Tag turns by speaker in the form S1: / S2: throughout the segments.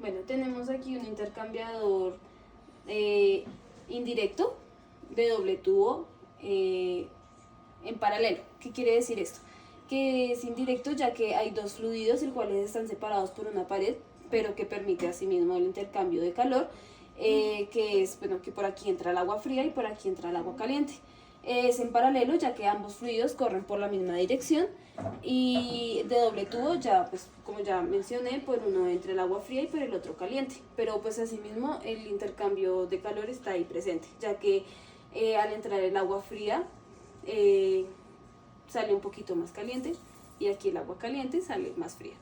S1: Bueno, tenemos aquí un intercambiador eh, indirecto de doble tubo en paralelo. ¿Qué quiere decir esto? Que es indirecto ya que hay dos fluidos, los cuales están separados por una pared, pero que permite asimismo el intercambio de calor, que es, bueno, que por aquí entra el agua fría y por aquí entra el agua caliente. Es en paralelo ya que ambos fluidos corren por la misma dirección, y de doble tubo ya, pues como ya mencioné, por uno entra el agua fría y por el otro caliente, pero pues asimismo el intercambio de calor está ahí presente, ya que al entrar el agua fría eh, sale un poquito más caliente, y aquí el agua caliente sale más fría.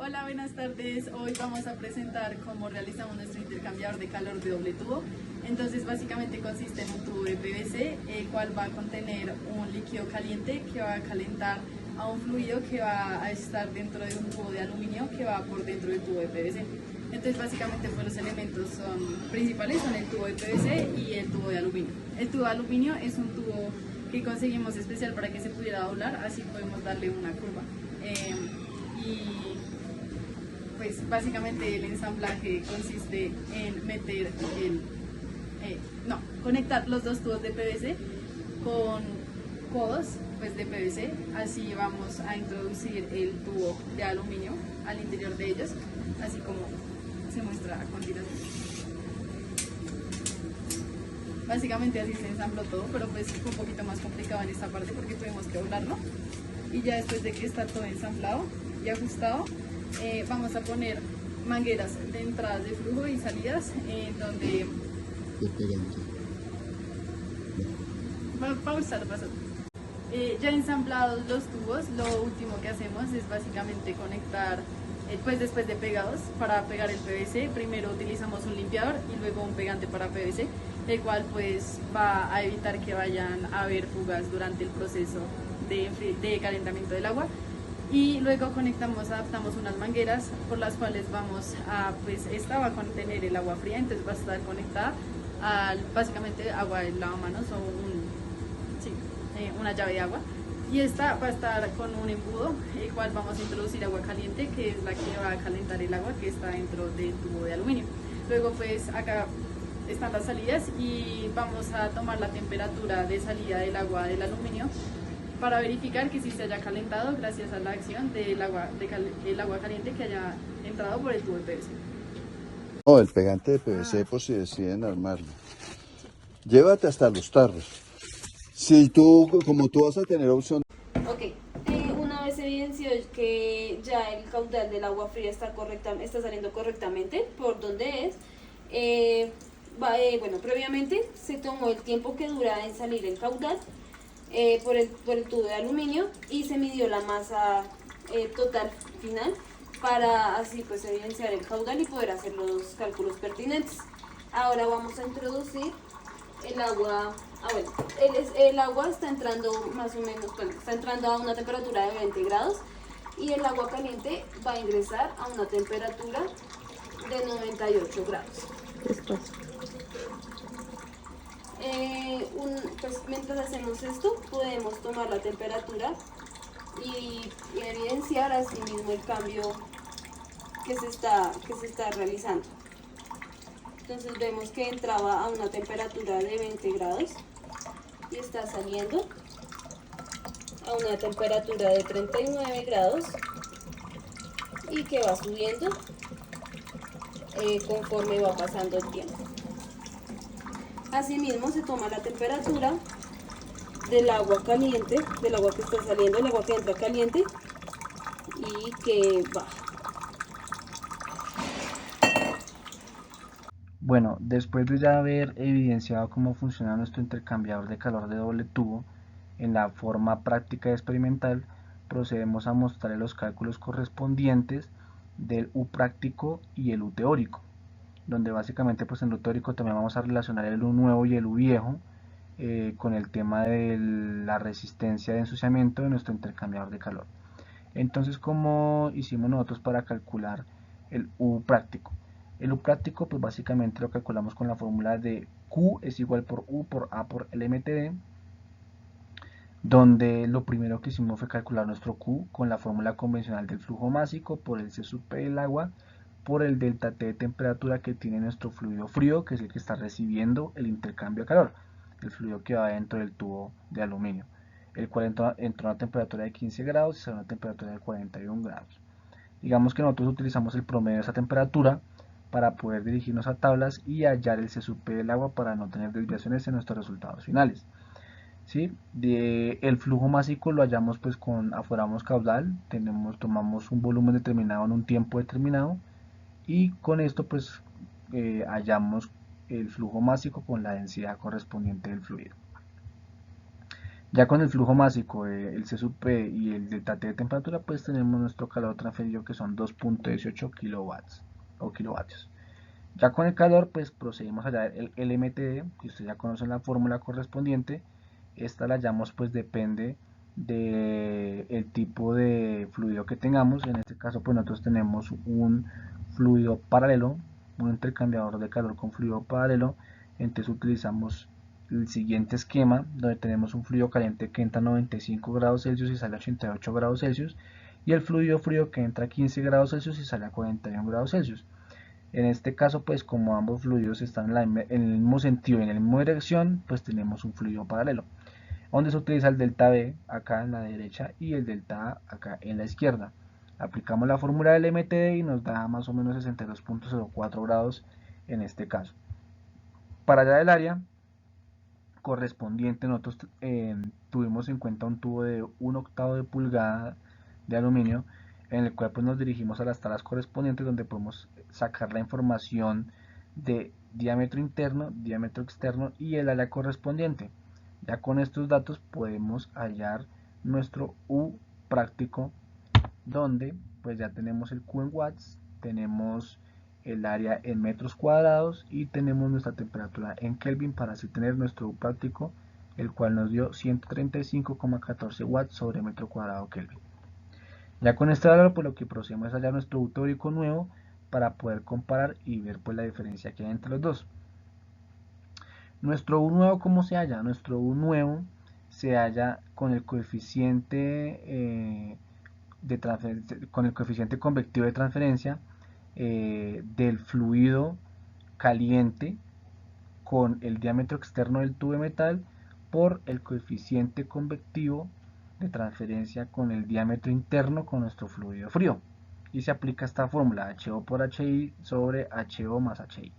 S2: Hola, buenas tardes. Hoy vamos a presentar cómo realizamos nuestro intercambiador de calor de doble tubo. Entonces, básicamente consiste en un tubo de PVC, el cual va a contener un líquido caliente que va a calentar a un fluido que va a estar dentro de un tubo de aluminio que va por dentro del tubo de PVC. Entonces, básicamente, pues, los elementos principales son el tubo de PVC y el tubo de aluminio. El tubo de aluminio es un tubo que conseguimos especial para que se pudiera doblar, así podemos darle una curva. Y pues básicamente el ensamblaje consiste en meter conectar los dos tubos de PVC con codos pues de PVC, así vamos a introducir el tubo de aluminio al interior de ellos, así como se muestra a continuación. Básicamente así se ensambló todo, pero pues fue un poquito más complicado en esta parte porque tuvimos que doblarlo, y ya después de que está todo ensamblado y ajustado, vamos a poner mangueras de entradas de flujo y salidas donde ya ensamblados los tubos, lo último que hacemos es básicamente conectar, pues después de pegados, para pegar el PVC, primero utilizamos un limpiador y luego un pegante para PVC, el cual pues va a evitar que vayan a haber fugas durante el proceso de calentamiento del agua. Y luego adaptamos unas mangueras por las cuales pues esta va a contener el agua fría, entonces va a estar conectada al básicamente agua de lavamanos o una llave de agua, y esta va a estar con un embudo, el cual vamos a introducir agua caliente, que es la que va a calentar el agua que está dentro del tubo de aluminio. Luego pues acá están las salidas y vamos a tomar la temperatura de salida del agua del aluminio para verificar que sí se haya calentado gracias a la acción del agua, el agua caliente que haya entrado por el tubo de PVC.
S3: No, el pegante de PVC por si deciden armarlo. Llévate hasta los tarros. Si tú, como tú vas a tener opción.
S1: Ok, una vez evidenció que ya el caudal del agua fría está saliendo correctamente por donde es, bueno, previamente se tomó el tiempo que dura en salir el caudal por el tubo de aluminio, y se midió la masa total final para así pues evidenciar el caudal y poder hacer los cálculos pertinentes. Ahora vamos a introducir el agua. Bueno, el agua está entrando más o menos, bueno, está entrando a una temperatura de 20 grados, y el agua caliente va a ingresar a una temperatura de 98 grados. Pues mientras hacemos esto, podemos tomar la temperatura y evidenciar así mismo el cambio que se está realizando. Entonces vemos que entraba a una temperatura de 20 grados y está saliendo a una temperatura de 39 grados, y que va subiendo conforme va pasando el tiempo. Asimismo se toma la temperatura del agua caliente, del agua que está saliendo, el agua que entra caliente y que baja.
S4: Bueno, después de ya haber evidenciado cómo funciona nuestro intercambiador de calor de doble tubo en la forma práctica y experimental, procedemos a mostrar los cálculos correspondientes del U práctico y el U teórico, donde básicamente pues en lo teórico también vamos a relacionar el U nuevo y el U viejo con el tema de la resistencia de ensuciamiento de nuestro intercambiador de calor. Entonces, ¿cómo hicimos nosotros para calcular el U práctico? El U práctico pues básicamente lo calculamos con la fórmula de Q es igual por U por A por LMTD, donde lo primero que hicimos fue calcular nuestro Q con la fórmula convencional del flujo másico por el C sub P del agua por el delta T de temperatura que tiene nuestro fluido frío, que es el que está recibiendo el intercambio de calor, el fluido que va dentro del tubo de aluminio, el cual entró a una temperatura de 15 grados y sale a una temperatura de 41 grados. Digamos que nosotros utilizamos el promedio de esa temperatura para poder dirigirnos a tablas y hallar el C sub P del agua para no tener desviaciones en nuestros resultados finales. ¿Sí? El flujo másico lo hallamos pues con aforamos caudal, tomamos un volumen determinado en un tiempo determinado y con esto pues hallamos el flujo másico con la densidad correspondiente del fluido. Ya con el flujo másico, el C sub P y el delta T de temperatura, pues tenemos nuestro calor transferido que son 2.18 kilowatts o kilovatios. Ya con el calor, pues procedemos a hallar el LMTD, que ustedes ya conocen la fórmula correspondiente. Esta la hallamos, pues depende del tipo de fluido que tengamos. En este caso, pues nosotros tenemos un fluido paralelo, un intercambiador de calor con fluido paralelo. Entonces utilizamos el siguiente esquema, donde tenemos un fluido caliente que entra a 95 grados Celsius y sale a 88 grados Celsius, y el fluido frío que entra a 15 grados Celsius y sale a 41 grados Celsius. En este caso, pues como ambos fluidos están en el mismo sentido y en la misma dirección, pues tenemos un fluido paralelo, donde se utiliza el delta B acá en la derecha y el delta A acá en la izquierda. Aplicamos la fórmula del MTD y nos da más o menos 62.04 grados en este caso. Para allá del área correspondiente, nosotros tuvimos en cuenta un tubo de 1/8 de pulgada de aluminio, en el cual pues nos dirigimos a las tablas correspondientes, donde podemos sacar la información de diámetro interno, diámetro externo y el área correspondiente. Ya con estos datos podemos hallar nuestro U práctico, donde pues ya tenemos el Q en watts, tenemos el área en metros cuadrados y tenemos nuestra temperatura en Kelvin para así tener nuestro U práctico, el cual nos dio 135,14 watts sobre metro cuadrado Kelvin. Ya con este valor, pues lo que procedemos es hallar nuestro U teórico nuevo para poder comparar y ver pues la diferencia que hay entre los dos. Nuestro U nuevo, ¿cómo se halla? Nuestro U nuevo se halla con el coeficiente convectivo de transferencia del fluido caliente con el diámetro externo del tubo de metal por el coeficiente convectivo de transferencia con el diámetro interno con nuestro fluido frío, y se aplica esta fórmula HO por HI sobre HO más HI.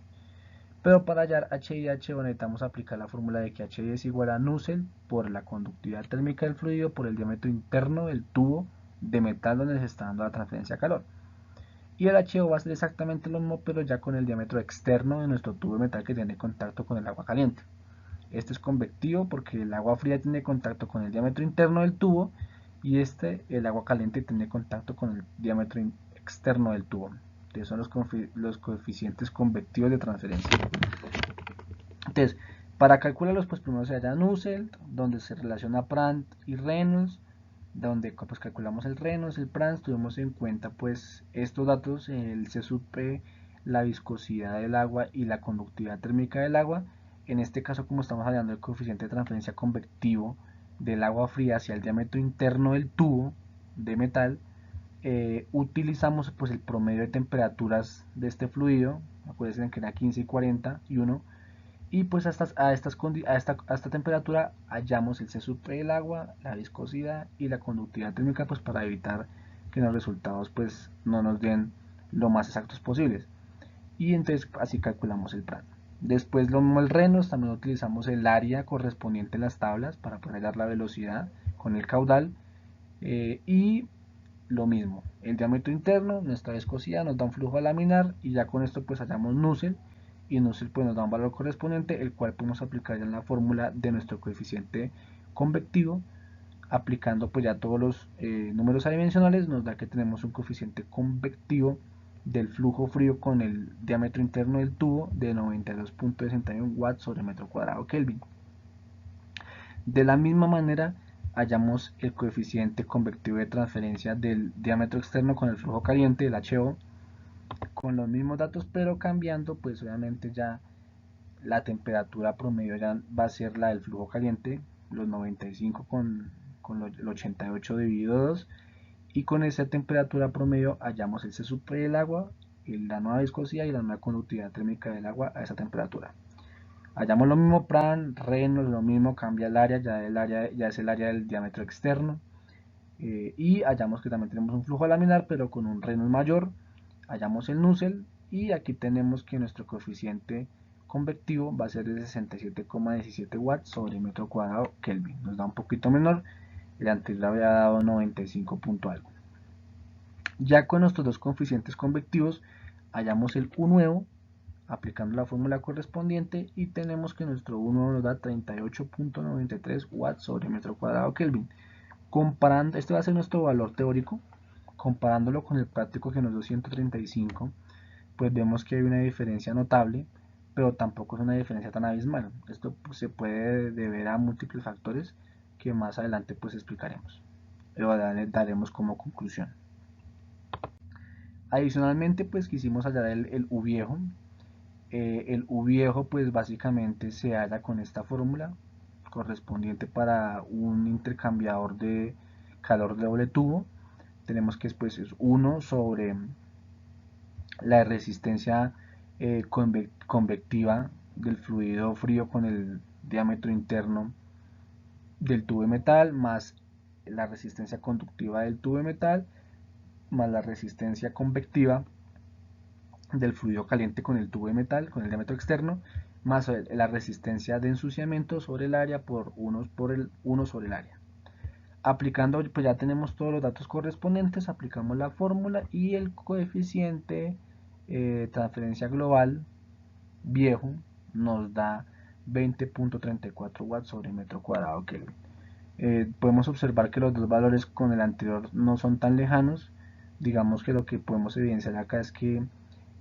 S4: Pero para hallar HI y HO necesitamos aplicar la fórmula de que HI es igual a Nusselt por la conductividad térmica del fluido por el diámetro interno del tubo de metal donde se está dando la transferencia de calor. Y el HO va a ser exactamente lo mismo, pero ya con el diámetro externo de nuestro tubo de metal que tiene contacto con el agua caliente. Este es convectivo porque el agua fría tiene contacto con el diámetro interno del tubo y el agua caliente tiene contacto con el diámetro externo del tubo. Entonces son los coeficientes convectivos de transferencia. Entonces, para calcularlos, pues primero se halla Nusselt, donde se relaciona Prandtl y Reynolds, donde pues calculamos el Reynolds, el Prandtl, tuvimos en cuenta pues estos datos, el C sub P, la viscosidad del agua y la conductividad térmica del agua. En este caso, como estamos hallando el coeficiente de transferencia convectivo del agua fría hacia el diámetro interno del tubo de metal, utilizamos pues el promedio de temperaturas de este fluido, acuérdense que era 15 y 41, y pues a esta temperatura hallamos el C sub P del agua, la viscosidad y la conductividad térmica, pues para evitar que los resultados pues no nos den lo más exactos posibles, y entonces así calculamos el Prandtl. Después lo mismo el Reynolds, también utilizamos el área correspondiente en las tablas para poder hallar la velocidad con el caudal, y lo mismo, el diámetro interno, nuestra viscosidad nos da un flujo laminar, y ya con esto pues hallamos Nusselt, y Nusselt pues nos da un valor correspondiente, el cual podemos aplicar ya en la fórmula de nuestro coeficiente convectivo. Aplicando pues ya todos los números adimensionales, nos da que tenemos un coeficiente convectivo del flujo frío con el diámetro interno del tubo de 92.61 watts sobre metro cuadrado Kelvin. De la misma manera hallamos el coeficiente convectivo de transferencia del diámetro externo con el flujo caliente, el HO, con los mismos datos, pero cambiando pues obviamente ya la temperatura promedio ya va a ser la del flujo caliente, los 95 con el 88 dividido 2, y con esa temperatura promedio hallamos el C sub P del agua, la nueva viscosidad y la nueva conductividad térmica del agua a esa temperatura. Hallamos lo mismo, Pran, Reynolds, lo mismo, cambia el área, ya es el área del diámetro externo. Y hallamos que también tenemos un flujo laminar, pero con un Reynolds mayor. Hallamos el Nusselt y aquí tenemos que nuestro coeficiente convectivo va a ser de 67,17 watts sobre metro cuadrado Kelvin. Nos da un poquito menor, el anterior había dado 95 punto algo. Ya con nuestros dos coeficientes convectivos hallamos el U nuevo aplicando la fórmula correspondiente y tenemos que nuestro U nuevo nos da 38,93 watts sobre metro cuadrado Kelvin. Comparando, este va a ser nuestro valor teórico, comparándolo con el práctico que nos dio 135, pues vemos que hay una diferencia notable, pero tampoco es una diferencia tan abismal. Esto pues, se puede deber a múltiples factores que más adelante pues explicaremos, pero daremos como conclusión. Adicionalmente pues quisimos hallar el U viejo. El U viejo pues básicamente se halla con esta fórmula correspondiente para un intercambiador de calor de doble tubo. Tenemos que después es 1 sobre la resistencia convectiva del fluido frío con el diámetro interno del tubo de metal más la resistencia conductiva del tubo de metal más la resistencia convectiva del fluido caliente con el tubo de metal con el diámetro externo más la resistencia de ensuciamiento sobre el área por 1 sobre el área. Aplicando, pues ya tenemos todos los datos correspondientes, aplicamos la fórmula y el coeficiente transferencia global viejo nos da 20,34 watts sobre metro cuadrado Kelvin. Podemos observar que los dos valores con el anterior no son tan lejanos. Digamos que lo que podemos evidenciar acá es que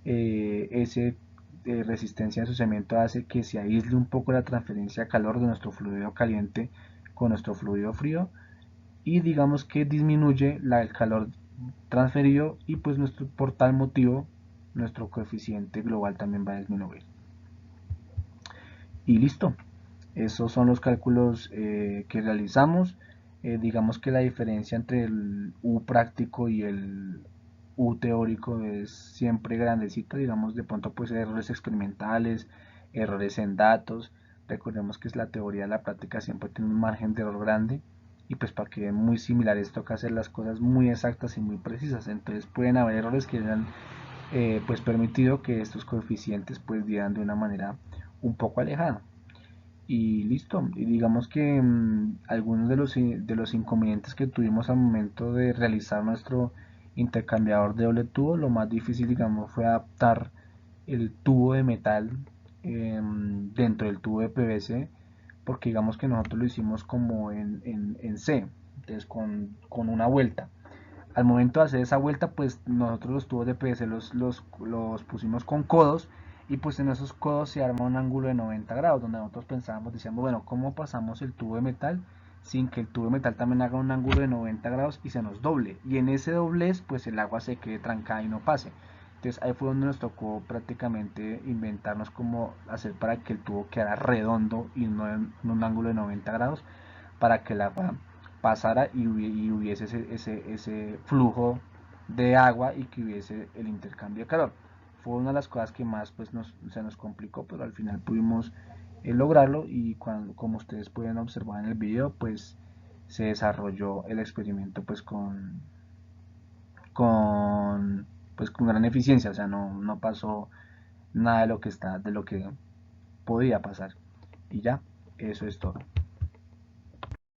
S4: ese resistencia de ensuciamiento hace que se aísle un poco la transferencia de calor de nuestro fluido caliente con nuestro fluido frío y digamos que disminuye el calor transferido y pues por tal motivo nuestro coeficiente global también va a disminuir. Y listo, esos son los cálculos que realizamos. Digamos que la diferencia entre el U práctico y el U teórico es siempre grandecita, digamos de pronto puede ser errores experimentales, errores en datos. Recordemos que es la teoría de la práctica siempre tiene un margen de error grande y pues para que vean muy similares toca hacer las cosas muy exactas y muy precisas, entonces pueden haber errores que hayan pues permitido que estos coeficientes pues dieran de una manera un poco alejada y listo. Y digamos que algunos de los inconvenientes que tuvimos al momento de realizar nuestro intercambiador de doble tubo, lo más difícil digamos fue adaptar el tubo de metal dentro del tubo de PVC, porque digamos que nosotros lo hicimos como en C, entonces con una vuelta. Al momento de hacer esa vuelta, pues nosotros los tubos de PVC los pusimos con codos y pues en esos codos se arma un ángulo de 90 grados, donde nosotros pensábamos, decíamos, bueno, ¿cómo pasamos el tubo de metal sin que el tubo de metal también haga un ángulo de 90 grados y se nos doble? Y en ese doblez, pues el agua se quede trancada y no pase. Entonces ahí fue donde nos tocó prácticamente inventarnos cómo hacer para que el tubo quedara redondo y no en un ángulo de 90 grados, para que el agua pasara y hubiese ese flujo de agua y que hubiese el intercambio de calor. Fue una de las cosas que más pues se nos complicó, pero al final pudimos lograrlo y como ustedes pueden observar en el video, pues se desarrolló el experimento pues con gran eficiencia, o sea, no pasó nada de lo que podía pasar. Y ya, eso es todo.